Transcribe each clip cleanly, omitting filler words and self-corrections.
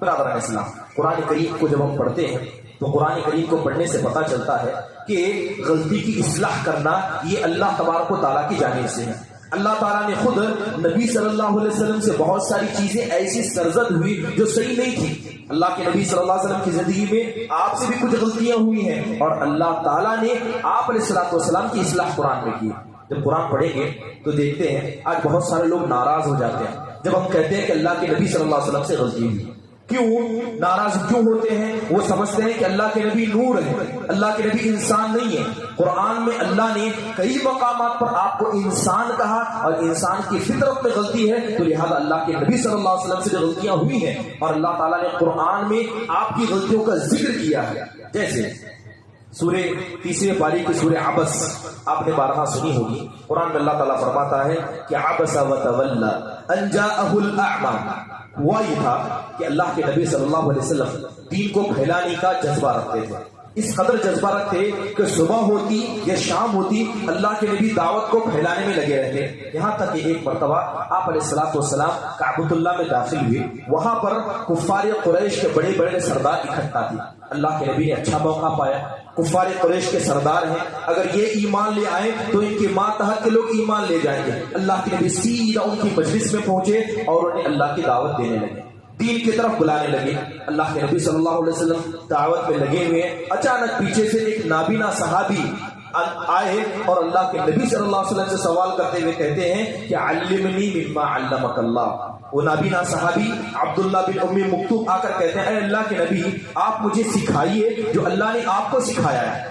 برادران اسلام، قرآن کریم کو جب ہم پڑھتے ہیں تو قرآن کریم کو پڑھنے سے پتہ چلتا ہے کہ غلطی کی اصلاح کرنا یہ اللہ تبارک و تعالیٰ کی جانب سے ہے۔ اللہ تعالیٰ نے خود نبی صلی اللہ علیہ وسلم سے بہت ساری چیزیں ایسی سرزد ہوئی جو صحیح نہیں تھی۔ اللہ کے نبی صلی اللہ علیہ وسلم کی زندگی میں آپ سے بھی کچھ غلطیاں ہوئی ہیں اور اللہ تعالیٰ نے آپ علیہ السلام کی اصلاح قرآن میں کی۔ جب قرآن پڑھیں گے تو دیکھتے ہیں آج بہت سارے لوگ ناراض ہو جاتے ہیں جب ہم کہتے ہیں کہ اللہ کے نبی صلی اللہ علیہ وسلم سے غلطی ہوئی۔ کیوں ناراض کیوں ہوتے ہیں؟ وہ سمجھتے ہیں کہ اللہ کے نبی نور ہے، اللہ کے نبی انسان نہیں ہے۔ قرآن میں اللہ نے کئی مقامات پر آپ کو انسان کہا اور انسان کی فطرت میں غلطی ہے، تو لہذا اللہ کے نبی صلی اللہ علیہ وسلم سے جو غلطیاں ہوئی ہیں اور اللہ تعالیٰ نے قرآن میں آپ کی غلطیوں کا ذکر کیا ہے۔ جیسے سورہ تیسرے پاری کی سورہ عبس آپ نے بارہا سنی ہوگی۔ قرآن میں اللہ تعالیٰ فرماتا ہے کہ عبس وتولی ان جاءہ الاعمی، ہوا یہ تھا کہ اللہ کے نبی صلی اللہ علیہ وسلم دین کو پھیلانے کا جذبہ رکھتے تھے، اس قدر جذبہ رکھتے کہ صبح ہوتی یا شام ہوتی اللہ کے نبی دعوت کو پھیلانے میں لگے رہتے۔ یہاں تک کہ ایک مرتبہ آپ علیہ السلام کعبۃ اللہ میں داخل ہوئے، وہاں پر کفار قریش کے بڑے بڑے سردار اکٹھا تھے۔ اللہ کے نبی نے اچھا موقع پایا، کفار قریش کے سردار ہیں، اگر یہ ایمان لے آئے تو ان کے ماتحت کے لوگ ایمان لے جائیں گے۔ اللہ کے نبی سیدھا ان کی مجلس میں پہنچے اور انہیں اللہ کی دعوت دینے لگے، دین کی طرف بلانے لگے۔ اللہ کے نبی صلی اللہ علیہ وسلم دعوت میں لگے ہوئے، اچانک پیچھے سے ایک نابینا صحابی آئے اور اللہ کے نبی صلی اللہ علیہ وسلم سے سوال کرتے ہوئے کہتے ہیں کہ علمنی مما علمک اللہ۔ وہ نابینا صحابی عبداللہ بن ام مکتوم آ کر کہتے ہیں اے اللہ کے نبی آپ مجھے سکھائیے جو اللہ نے آپ کو سکھایا ہے۔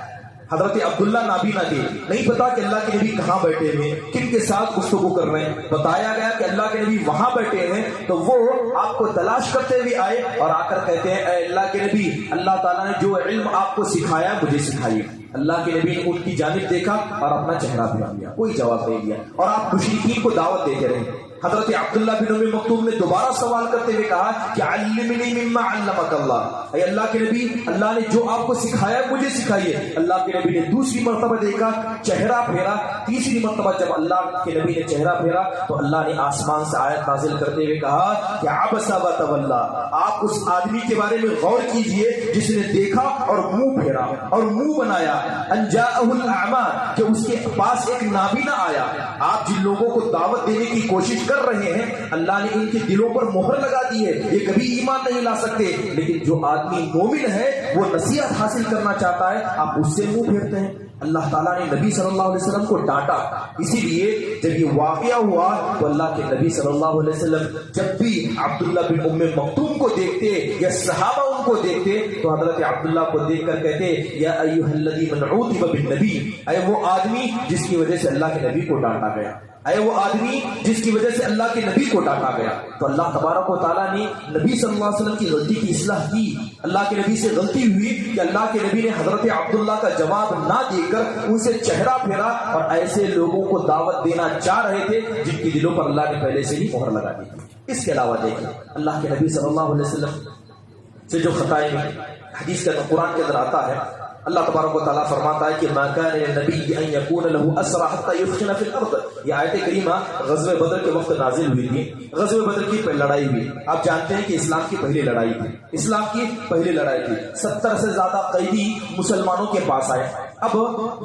حضرت عبداللہ نابینا تھے، نہیں پتا کہ اللہ کے نبی کہاں بیٹھے ہوئے، کن کے ساتھ گفتگو کر رہے ہیں۔ بتایا گیا کہ اللہ کے نبی وہاں بیٹھے ہیں تو وہ آپ کو تلاش کرتے ہوئے آئے اور آ کر کہتے ہیں اے اللہ کے نبی اللہ تعالیٰ نے جو علم آپ کو سکھایا مجھے سکھائیے۔ اللہ کے نبی نے ان کی جانب دیکھا اور اپنا چہرہ پھیرا لیا، کوئی جواب نہیں دیا اور آپ مشرکین کو دعوت دیتے رہے۔ حضرت عبداللہ بن ام مکتوم نے دوبارہ سوال کرتے ہوئے کہا کہ علمنی مما علمک اللہ، اے اللہ کے نبی اللہ نے جو آپ کو سکھایا مجھے سکھائیے۔ اللہ کے نبی نے دوسری مرتبہ دیکھا، چہرہ پھیرا۔ تیسری مرتبہ جب اللہ کے نبی نے چہرہ پھیرا تو اللہ نے آسمان سے آیت نازل کرتے ہوئے کہا کہ عبس وتولی، آپ اس آدمی کے بارے میں غور کیجئے جس نے دیکھا اور منہ پھیرا اور منہ بنایا، ان جاءہ الاعمی، کہ اس کے پاس ایک نابینا آیا۔ آپ جن لوگوں کو دعوت دینے کی کوشش کر رہے ہیں اللہ نے ان کے دلوں پر مہر لگا دی ہے، یہ کبھی ایمان نہیں لا سکتے، لیکن جو آدمی مومن ہے وہ نصیحت حاصل کرنا چاہتا ہے آپ اس سے منہ پھیرتے ہیں۔ اللہ تعالیٰ نے نبی صلی اللہ علیہ وسلم کو ڈانٹا، اسی لیے جب یہ واقعہ ہوا تو اللہ کے نبی صلی اللہ علیہ وسلم جب بھی عبداللہ بن ام مکتوم کو دیکھتے یا صحابہ ان کو دیکھتے تو حضرت عبداللہ کو دیکھ کر کہتے یا ایھا الذی من عوتب بالنبی، اے وہ آدمی جس کی وجہ سے اللہ کے نبی کو ڈانٹا گیا، اے وہ آدمی جس کی وجہ سے اللہ کے نبی کو ڈانٹا گیا۔ تو اللہ تبارک و تعالیٰ نے نبی صلی اللہ علیہ وسلم کی غلطی کی اصلاح کی۔ اللہ کے نبی سے غلطی ہوئی کہ اللہ کے نبی نے حضرت عبداللہ کا جواب نہ دے کر ان سے چہرہ پھیرا اور ایسے لوگوں کو دعوت دینا چاہ رہے تھے جن کے دلوں پر اللہ نے پہلے سے ہی مہر لگا دی تھی۔ اس کے علاوہ دیکھیں اللہ کے نبی صلی اللہ علیہ وسلم سے جو خطائیں حدیث کا قرآن کے اندر آتا ہے، اللہ تبارک و تعالیٰ فرماتا ہے کہ ما کان للنبی ان یکون له اسرى حتى يثخن في الارض۔ یہ آیت کریمہ غزوہ بدر کے وقت نازل ہوئی تھی۔ غزوہ بدر کی لڑائی ہوئی، آپ جانتے ہیں کہ اسلام کی پہلی لڑائی تھی، اسلام کی پہلی لڑائی تھی۔ 70 سے زیادہ قیدی مسلمانوں کے پاس آئے۔ اب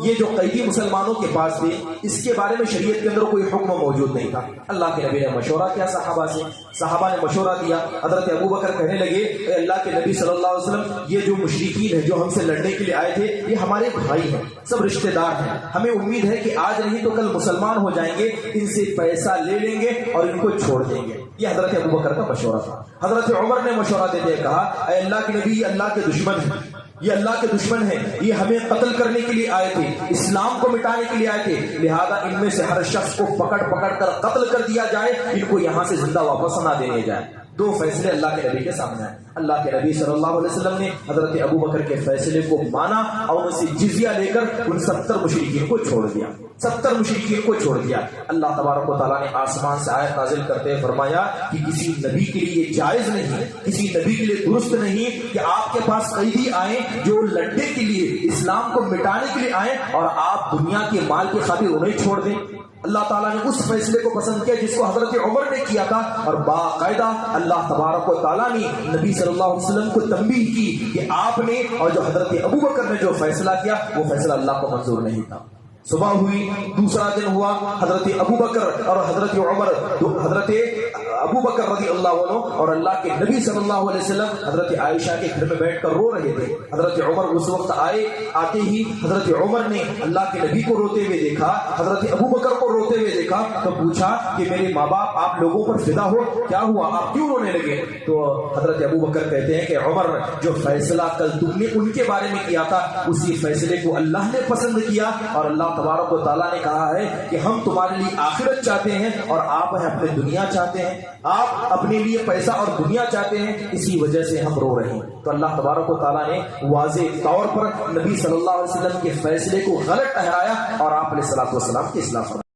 یہ جو قیدی مسلمانوں کے پاس تھے اس کے بارے میں شریعت کے اندر کوئی حکم موجود نہیں تھا۔ اللہ کے نبی نے مشورہ کیا صحابہ سے، صحابہ نے مشورہ دیا۔ حضرت ابوبکر کہنے لگے اے اللہ کے نبی صلی اللہ علیہ وسلم یہ جو مشرکین ہیں جو ہم سے لڑنے کے لیے آئے تھے یہ ہمارے بھائی ہیں، سب رشتہ دار ہیں، ہمیں امید ہے کہ آج نہیں تو کل مسلمان ہو جائیں گے، ان سے پیسہ لے لیں گے اور ان کو چھوڑ دیں گے۔ یہ حضرت ابوبکر کا مشورہ تھا۔ حضرت عمر نے مشورہ دیتے ہوئے کہا اے اللہ کے نبی یہ اللہ کے دشمن ہیں، یہ اللہ کے دشمن ہیں، یہ ہمیں قتل کرنے کے لیے آئے تھے، اسلام کو مٹانے کے لیے آئے تھے، لہذا ان میں سے ہر شخص کو پکڑ کر قتل کر دیا جائے، ان کو یہاں سے زندہ واپس نہ دینے جائے۔ دو فیصلے اللہ کے نبی کے سامنے آئے۔ اللہ کے نبی صلی اللہ علیہ وسلم نے حضرت ابوبکر کے فیصلے کو مانا اور ان سے جزیہ لے کر ان 70 مشرکین کو چھوڑ دیا، 70 مشرکین کو چھوڑ دیا۔ اللہ تبارک و تعالیٰ نے آسمان سے آیت نازل کرتے فرمایا کہ کسی نبی کے لیے جائز نہیں، کسی نبی کے لیے درست نہیں کہ آپ کے پاس قیدی آئیں جو لڑنے کے لیے، اسلام کو مٹانے کے لیے آئیں اور آپ دنیا کے مال کے خاطر انہیں چھوڑ دیں۔ اللہ تعالیٰ نے اس فیصلے کو پسند کیا جس کو حضرت عمر نے کیا تھا، اور باقاعدہ اللہ تبارک و تعالیٰ نے نبی صلی اللہ علیہ وسلم کو تنبیہ کی کہ آپ نے اور جو حضرت ابوبکر نے جو فیصلہ کیا وہ فیصلہ اللہ کو منظور نہیں تھا۔ صبح ہوئی، دوسرا دن ہوا، حضرت ابوبکر اور حضرت عمر، حضرت ابوبکر رضی اللہ عنہ اور اللہ کے نبی صلی اللہ علیہ وسلم حضرت عائشہ کے گھر میں بیٹھ کر رو رہے تھے۔ حضرت عمر اس وقت آتے ہی حضرت عمر نے اللہ کے نبی کو روتے ہوئے دیکھا، حضرت ابوبکر کو روتے ہوئے دیکھا، تو پوچھا کہ میرے ماں باپ آپ لوگوں پر فدا ہو، کیا ہوا، آپ کیوں رونے لگے؟ تو حضرت ابوبکر کہتے ہیں کہ عمر، جو فیصلہ کل تم نے ان کے بارے میں کیا تھا اسی فیصلے کو اللہ نے پسند کیا، اور اللہ تبارک و تعالیٰ نے کہا ہے کہ ہم تمہارے لیے آخرت چاہتے ہیں اور آپ اپنے دنیا چاہتے ہیں، آپ اپنے لیے پیسہ اور دنیا چاہتے ہیں، اسی وجہ سے ہم رو رہے ہیں۔ تو اللہ تبارک و تعالیٰ نے واضح طور پر نبی صلی اللہ علیہ وسلم کے فیصلے کو غلط ٹھہرایا اور آپ علیہ الصلوۃ والسلام کی اصلاح فرمائی۔